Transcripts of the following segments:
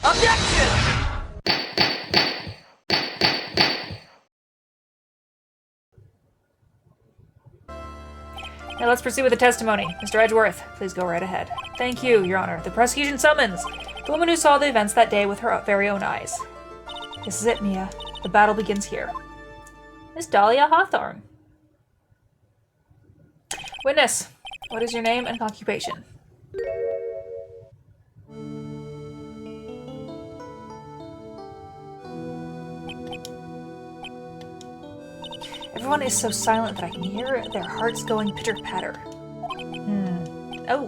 Objection! Now let's proceed with the testimony. Mr. Edgeworth, please go right ahead. Thank you, Your Honor. The prosecution summons the woman who saw the events that day with her very own eyes. This is it, Mia. The battle begins here. Miss Dahlia Hawthorne. Witness, what is your name and occupation? Everyone is so silent that I can hear their hearts going pitter-patter. Oh,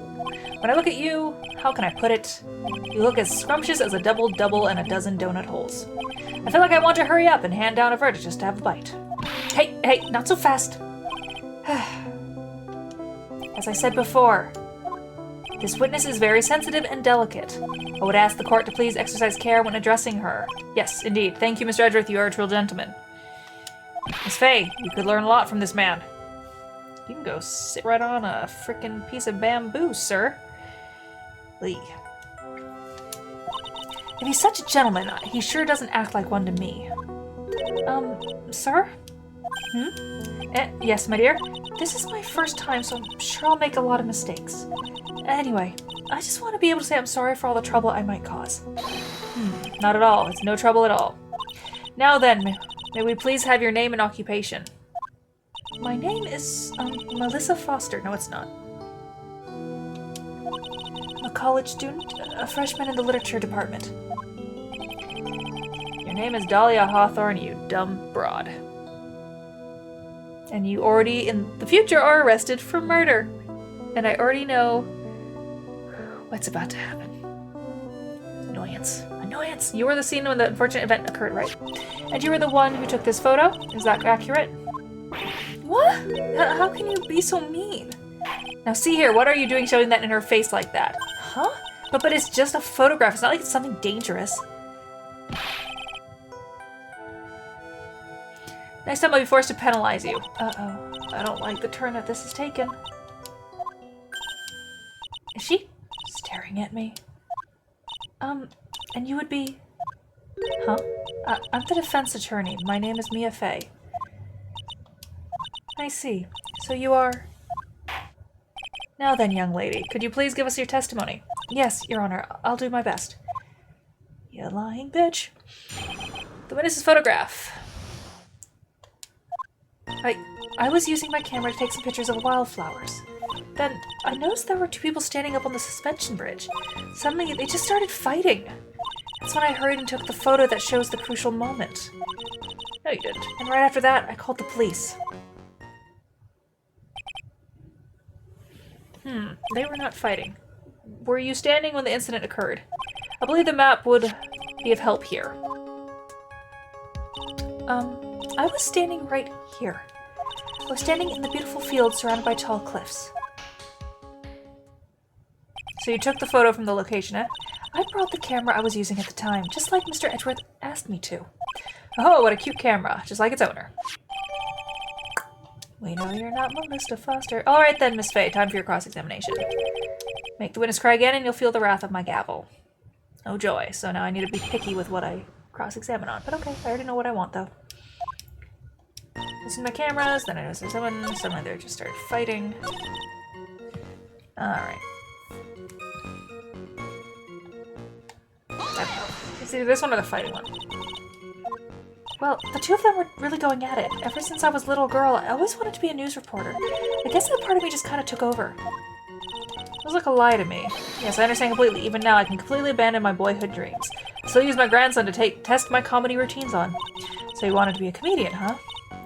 when I look at you, how can I put it? You look as scrumptious as a double-double and a dozen donut holes. I feel like I want to hurry up and hand down a verdict just to have a bite. Hey, not so fast. As I said before, this witness is very sensitive and delicate. I would ask the court to please exercise care when addressing her. Yes, indeed. Thank you, Mr. Edgeworth. You are a true gentleman. Miss Faye, you could learn a lot from this man. You can go sit right on a frickin' piece of bamboo, sir. Lee. If he's such a gentleman, he sure doesn't act like one to me. Sir? Yes, my dear? This is my first time, so I'm sure I'll make a lot of mistakes. Anyway, I just want to be able to say I'm sorry for all the trouble I might cause. Not at all. It's no trouble at all. Now then, may we please have your name and occupation? My name is, Melissa Foster. No, it's not. I'm a college student, a freshman in the literature department. Your name is Dahlia Hawthorne, you dumb broad. And you already, in the future, are arrested for murder. And I already know what's about to happen. Annoyance. Annoyance! You were the scene when the unfortunate event occurred, right? And you were the one who took this photo? Is that accurate? What? How can you be so mean? Now see here, what are you doing showing that in her face like that? Huh? But it's just a photograph. It's not like it's something dangerous. Next time I'll be forced to penalize you. Uh-oh. I don't like the turn that this has taken. Is she staring at me? And you would be... Huh? I'm the defense attorney. My name is Mia Faye. I see. So you are... Now then, young lady, could you please give us your testimony? Yes, Your Honor. I'll do my best. You lying bitch. The witness's photograph. I was using my camera to take some pictures of wildflowers. Then I noticed there were two people standing up on the suspension bridge. Suddenly, they just started fighting. That's when I hurried and took the photo that shows the crucial moment. No, you didn't. And right after that, I called the police. They were not fighting. Were you standing when the incident occurred? I believe the map would be of help here. I was standing right here. I was standing in the beautiful field surrounded by tall cliffs. So you took the photo from the location, eh? I brought the camera I was using at the time, just like Mr. Edgeworth asked me to. Oh, what a cute camera, just like its owner. We know you're not Melissa Foster. Alright then, Miss Faye, time for your cross-examination. Make the witness cry again and you'll feel the wrath of my gavel. Oh joy, so now I need to be picky with what I cross-examine on. But okay, I already know what I want though. Using my cameras, then I noticed there's someone, suddenly they just started fighting. Alright. It's either this one or the fighting one. Well, the two of them were really going at it. Ever since I was a little girl, I always wanted to be a news reporter. I guess that part of me just kind of took over. It was like a lie to me. Yes, I understand completely. Even now, I can completely abandon my boyhood dreams. I still use my grandson to test my comedy routines on. So you wanted to be a comedian, huh?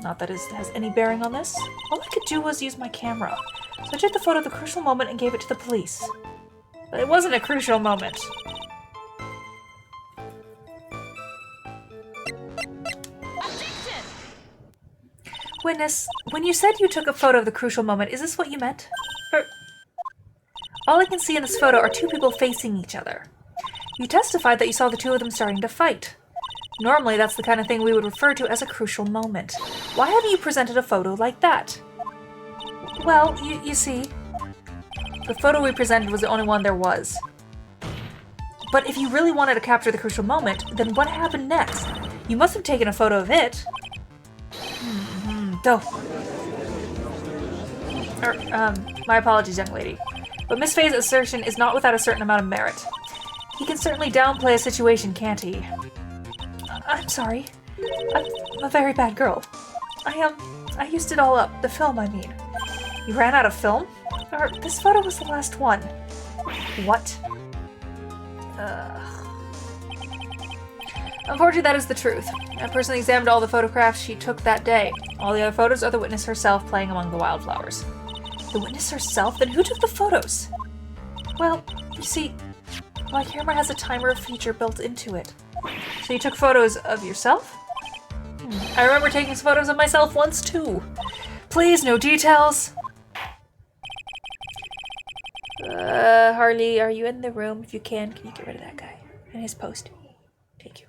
Not that it has any bearing on this. All I could do was use my camera. So I took the photo of the crucial moment and gave it to the police. But it wasn't a crucial moment. Witness, when you said you took a photo of the crucial moment, is this what you meant? All I can see in this photo are two people facing each other. You testified that you saw the two of them starting to fight. Normally, that's the kind of thing we would refer to as a crucial moment. Why haven't you presented a photo like that? Well, you see, the photo we presented was the only one there was. But if you really wanted to capture the crucial moment, then what happened next? You must have taken a photo of it. My apologies, young lady. But Miss Faye's assertion is not without a certain amount of merit. He can certainly downplay a situation, can't he? I'm sorry. I'm a very bad girl. I used it all up. The film, I mean. You ran out of film? Or this photo was the last one. What? Unfortunately, that is the truth. I personally examined all the photographs she took that day. All the other photos are the witness herself playing among the wildflowers. The witness herself? Then who took the photos? Well, you see, my camera has a timer feature built into it. So you took photos of yourself? I remember taking some photos of myself once too. Please, no details. Harley, are you in the room? If you can you get rid of that guy and his post? Thank you.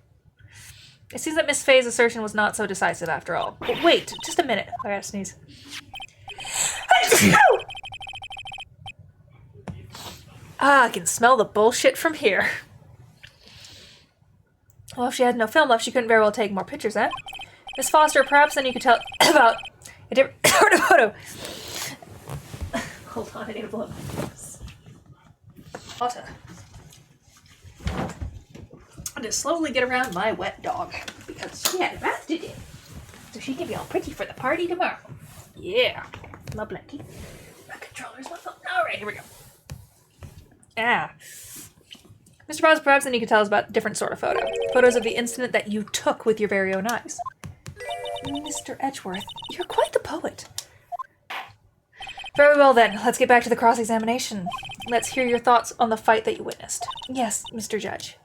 It seems that Miss Faye's assertion was not so decisive after all. But wait, just a minute. I gotta sneeze. I can smell the bullshit from here. Well, if she had no film left, she couldn't very well take more pictures, eh? Miss Foster, perhaps then you could tell about a different photo. Hold on, I need to blow my nose. Water. I'm gonna slowly get around my wet dog because she had a bath today, so she can be all pretty for the party tomorrow. Yeah, my blankie. My controller's my phone. All right, here we go. Mr. Bowes, perhaps then you could tell us about a different sort of photo. Photos of the incident that you took with your very own eyes. Mr. Edgeworth, you're quite the poet. Very well then, let's get back to the cross-examination. Let's hear your thoughts on the fight that you witnessed. Yes, Mr. Judge.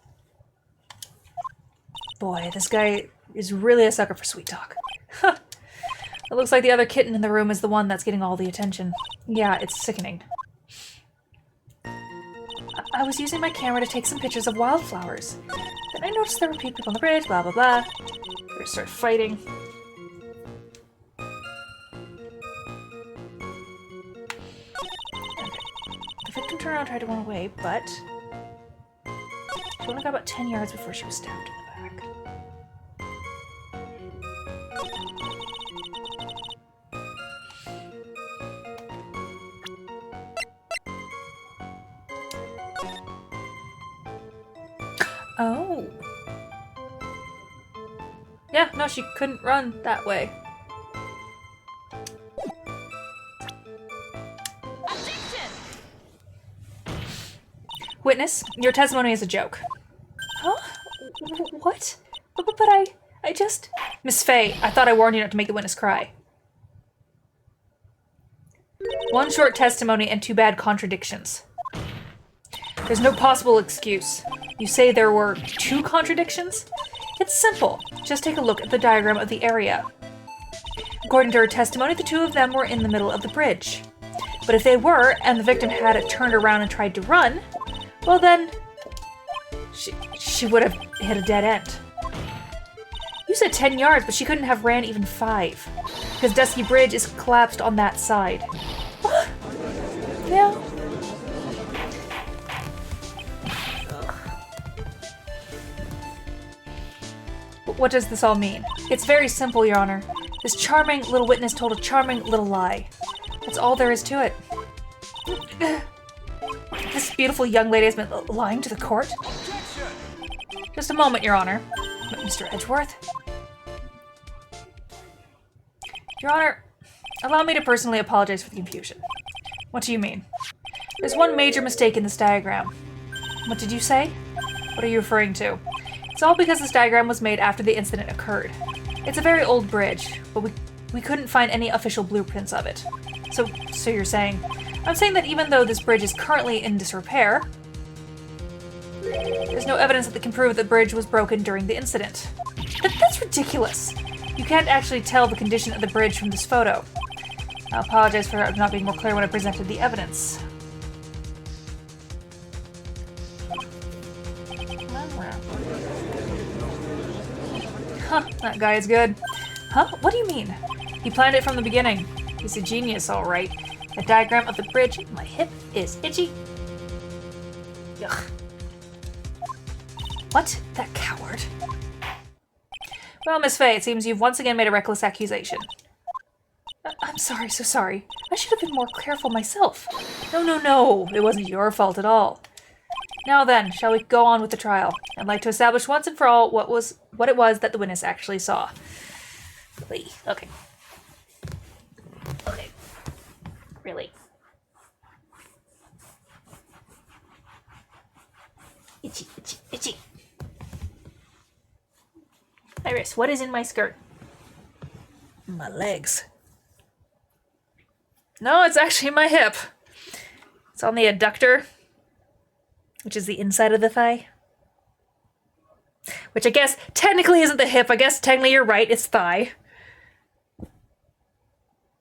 Boy, this guy is really a sucker for sweet talk. It looks like the other kitten in the room is the one that's getting all the attention. Yeah, it's sickening. I was using my camera to take some pictures of wildflowers. Then I noticed there were people on the bridge, blah blah blah. We started fighting. Okay. The victim turned around and tried to run away, but she only got about 10 yards before she was stabbed in the back. Oh. Yeah, no, she couldn't run that way. Objection! Witness, your testimony is a joke. Huh? What? But I just... Miss Faye, I thought I warned you not to make the witness cry. One short testimony and two bad contradictions. There's no possible excuse. You say there were two contradictions? It's simple. Just take a look at the diagram of the area. According to her testimony, the two of them were in the middle of the bridge. But if they were, and the victim had turned around and tried to run, well then, she would have hit a dead end. You said 10 yards, but she couldn't have ran even 5. Because Dusky Bridge is collapsed on that side. Yeah. What does this all mean? It's very simple, Your Honor. This charming little witness told a charming little lie. That's all there is to it. This beautiful young lady has been lying to the court? Just a moment, Your Honor. Mr. Edgeworth? Your Honor, allow me to personally apologize for the confusion. What do you mean? There's one major mistake in this diagram. What did you say? What are you referring to? It's all because this diagram was made after the incident occurred. It's a very old bridge, but we couldn't find any official blueprints of it. So you're saying... I'm saying that even though this bridge is currently in disrepair, there's no evidence that can prove the bridge was broken during the incident. That's ridiculous! You can't actually tell the condition of the bridge from this photo. I apologize for not being more clear when I presented the evidence. Huh, that guy is good. Huh? What do you mean? He planned it from the beginning. He's a genius, all right. The diagram of the bridge, my hip is itchy. Yuck. What? That coward. Well, Miss Faye, it seems you've once again made a reckless accusation. I'm sorry, so sorry. I should have been more careful myself. No. It wasn't your fault at all. Now then, shall we go on with the trial? I'd like to establish once and for all what it was that the witness actually saw. Really? Okay. Okay. Really? Itchy. Iris, what is in my skirt? My legs. No, it's actually my hip. It's on the adductor, which is the inside of the thigh. Which I guess technically isn't the hip. I guess technically you're right, it's thigh.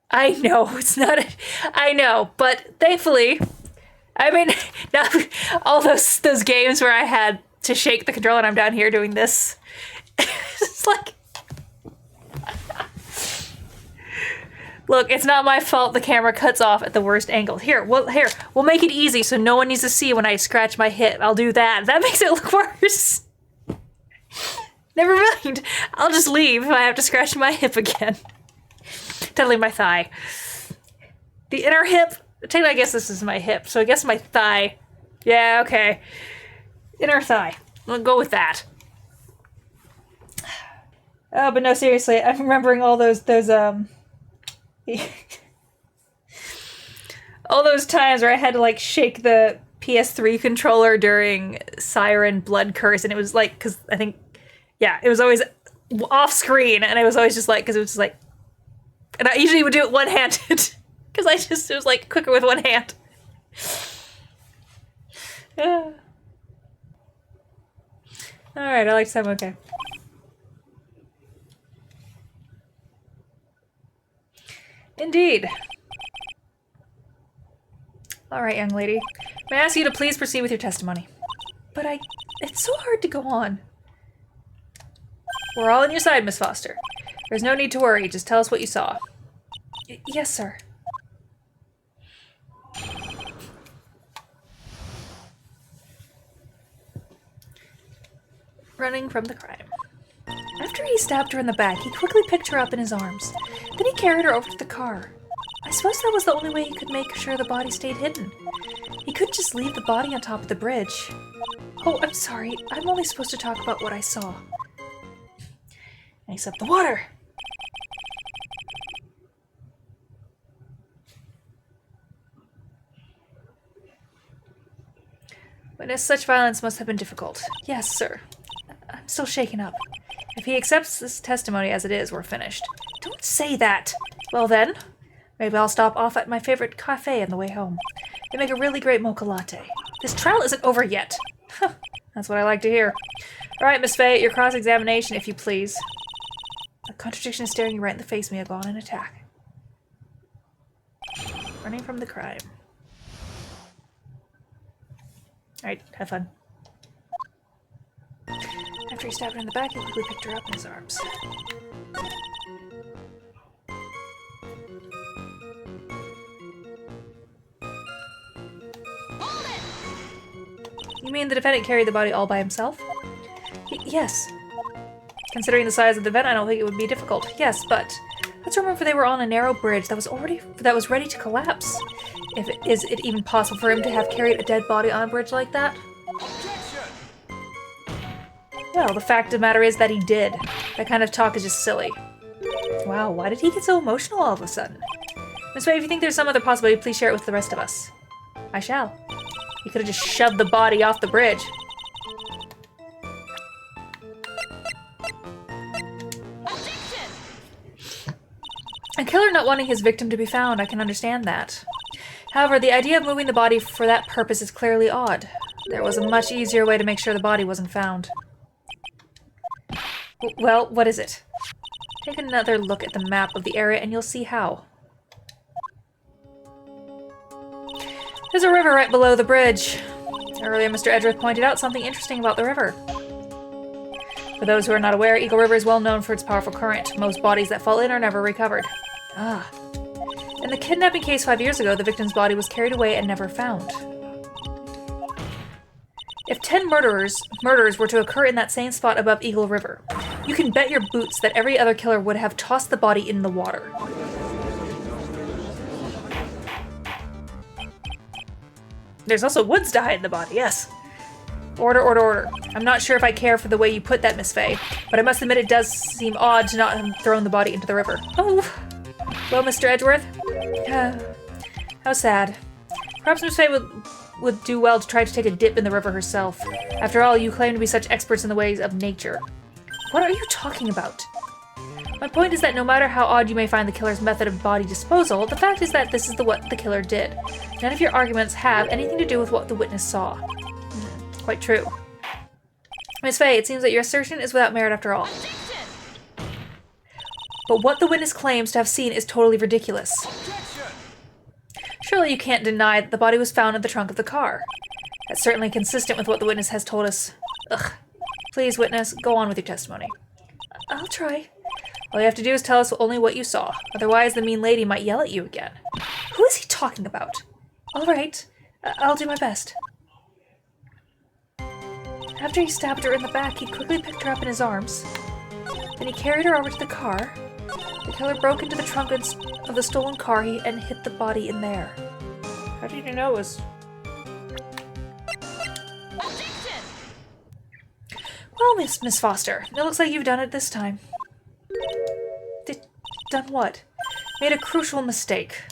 I know, it's not I know, but thankfully, I mean, now all those games where I had to shake the controller and I'm down here doing this. It's like... Look, it's not my fault the camera cuts off at the worst angle. Here, we'll make it easy so no one needs to see when I scratch my hip. I'll do that. That makes it look worse. Never mind. I'll just leave if I have to scratch my hip again. Totally my thigh. The inner hip, technically I guess this is my hip, so I guess my thigh. Yeah, okay. Inner thigh. We'll go with that. Oh, but no, seriously, I'm remembering all those all those times where I had to like shake the PS3 controller during Siren Blood Curse, and it was like, because I think, yeah, it was always off screen, and I was always just like, because it was just like, and I usually would do it one-handed, because it was like quicker with one hand. Yeah. Alright, I like some, okay. Indeed. Alright, young lady. May I ask you to please proceed with your testimony? But it's so hard to go on. We're all on your side, Miss Foster. There's no need to worry, just tell us what you saw. Yes, sir. Running from the crime. After he stabbed her in the back, he quickly picked her up in his arms. Then he carried her over to the car. I suppose that was the only way he could make sure the body stayed hidden. He couldn't just leave the body on top of the bridge. Oh, I'm sorry. I'm only supposed to talk about what I saw. Except the water. Witness such violence must have been difficult. Yes, sir. I'm still shaken up. If he accepts this testimony as it is, we're finished. Don't say that! Well then, maybe I'll stop off at my favorite cafe on the way home. They make a really great mocha latte. This trial isn't over yet. That's what I like to hear. Alright, Miss Faye, your cross-examination, if you please. A contradiction is staring you right in the face. May I go on an attack? Running from the crime. Alright, have fun. After he stabbed her in the back, he quickly picked her up in his arms. You mean the defendant carried the body all by himself? Yes. Considering the size of the event, I don't think it would be difficult. Yes, but let's remember they were on a narrow bridge that was ready to collapse. Is it even possible for him to have carried a dead body on a bridge like that? Well, the fact of the matter is that he did. That kind of talk is just silly. Wow, why did he get so emotional all of a sudden? Miss Faye, if you think there's some other possibility, please share it with the rest of us. I shall. He could have just shoved the body off the bridge. Objection! A killer not wanting his victim to be found, I can understand that. However, the idea of moving the body for that purpose is clearly odd. There was a much easier way to make sure the body wasn't found. Well, what is it? Take another look at the map of the area and you'll see how. There's a river right below the bridge. Earlier, Mr. Edgeworth pointed out something interesting about the river. For those who are not aware, Eagle River is well known for its powerful current. Most bodies that fall in are never recovered. Ah. In the kidnapping case 5 years ago, the victim's body was carried away and never found. If 10 murders were to occur in that same spot above Eagle River, you can bet your boots that every other killer would have tossed the body in the water. There's also woods to hide the body, yes. Order, order, order. I'm not sure if I care for the way you put that, Miss Fay, but I must admit it does seem odd to not have thrown the body into the river. Oh, well, Mr. Edgeworth? How sad. Perhaps Miss Fay would do well to try to take a dip in the river herself. After all, you claim to be such experts in the ways of nature. What are you talking about? My point is that no matter how odd you may find the killer's method of body disposal, the fact is that this is what the killer did. None of your arguments have anything to do with what the witness saw. Quite true. Miss Fay, it seems that your assertion is without merit after all. But what the witness claims to have seen is totally ridiculous. Surely you can't deny that the body was found in the trunk of the car. That's certainly consistent with what the witness has told us. Ugh. Please, witness, go on with your testimony. I'll try. All you have to do is tell us only what you saw. Otherwise, the mean lady might yell at you again. Who is he talking about? All right. I'll do my best. After he stabbed her in the back, he quickly picked her up in his arms. Then he carried her over to the car. The killer broke into the trunk of the stolen car and hid the body in there. How did you know it was... Well, Miss Foster, it looks like you've done it this time. Done what? Made a crucial mistake.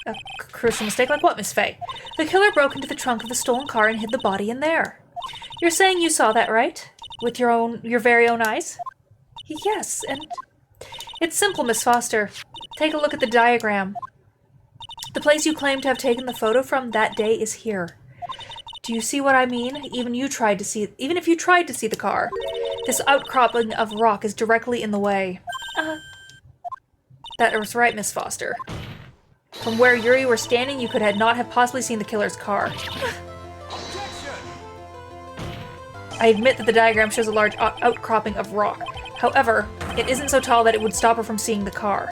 A crucial mistake like what, Miss Fay? The killer broke into the trunk of the stolen car and hid the body in there. You're saying you saw that, right? With your very own eyes? Yes, and... It's simple, Miss Foster. Take a look at the diagram. The place you claim to have taken the photo from that day is here. Do you see what I mean? Even if you tried to see the car, this outcropping of rock is directly in the way. That was right, Miss Foster. From where you were standing, you could not have possibly seen the killer's car. I admit that the diagram shows a large outcropping of rock. However, it isn't so tall that it would stop her from seeing the car.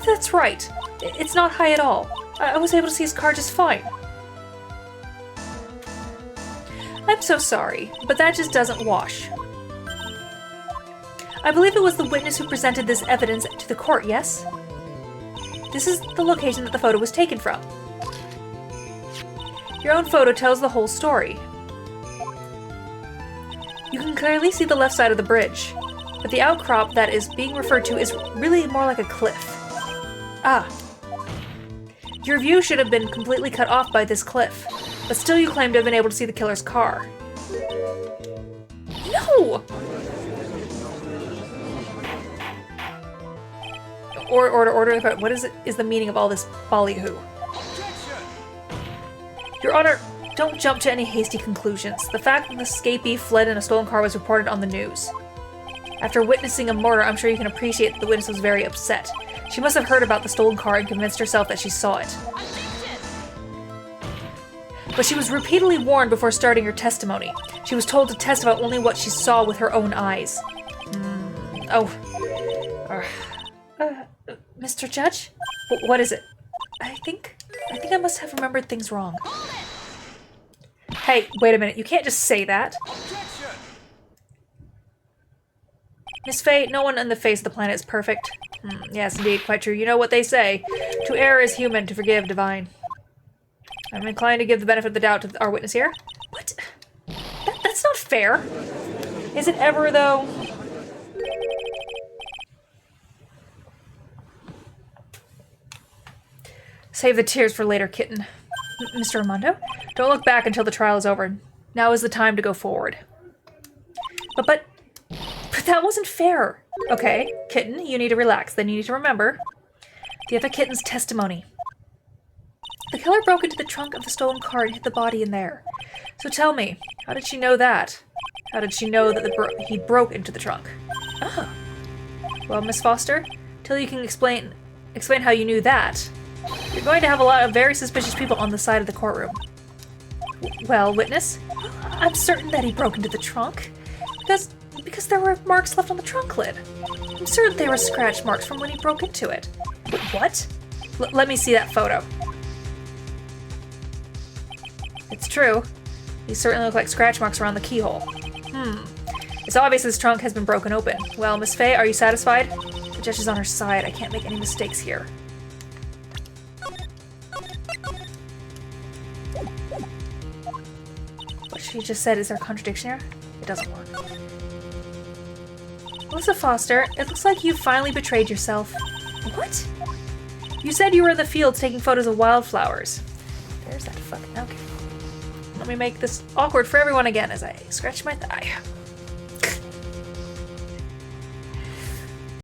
That's right. It's not high at all. I was able to see his car just fine. I'm so sorry, but that just doesn't wash. I believe it was the witness who presented this evidence to the court, yes? This is the location that the photo was taken from. Your own photo tells the whole story. You can clearly see the left side of the bridge, but the outcrop that is being referred to is really more like a cliff. Your view should have been completely cut off by this cliff, but still you claim to have been able to see the killer's car. No! Order, what is the meaning of all this ballyhoo? Your Honor, don't jump to any hasty conclusions. The fact that the escapee fled in a stolen car was reported on the news. After witnessing a murder, I'm sure you can appreciate that the witness was very upset. She must have heard about the stolen car and convinced herself that she saw it. But she was repeatedly warned before starting her testimony. She was told to testify only what she saw with her own eyes. Mr. Judge? What is it? I think I must have remembered things wrong. Hey, wait a minute. You can't just say that. Miss Fay, no one on the face of the planet is perfect. Yes, indeed, quite true. You know what they say. To err is human, to forgive divine. I'm inclined to give the benefit of the doubt to our witness here. What? That's not fair. Is it ever, though? Save the tears for later, kitten. Mr. Armando? Don't look back until the trial is over. Now is the time to go forward. But that wasn't fair. Okay, kitten, you need to relax. Then you need to remember the other kitten's testimony. The killer broke into the trunk of the stolen car and hid the body in there. So tell me, how did she know that? How did she know that he broke into the trunk? Well, Miss Foster, till you can explain how you knew that, you're going to have a lot of very suspicious people on the side of the courtroom. Well, witness, I'm certain that he broke into the trunk because there were marks left on the trunk lid. I'm certain they were scratch marks from when he broke into it. What? Let me see that photo. It's true. These certainly look like scratch marks around the keyhole. It's obvious this trunk has been broken open. Well, Miss Faye, are you satisfied? The judge is on her side. I can't make any mistakes here. What she just said, is there a contradiction here? It doesn't work. Melissa Foster, it looks like you finally betrayed yourself. What? You said you were in the fields taking photos of wildflowers. There's that fucking... Okay. Let me make this awkward for everyone again as I scratch my thigh.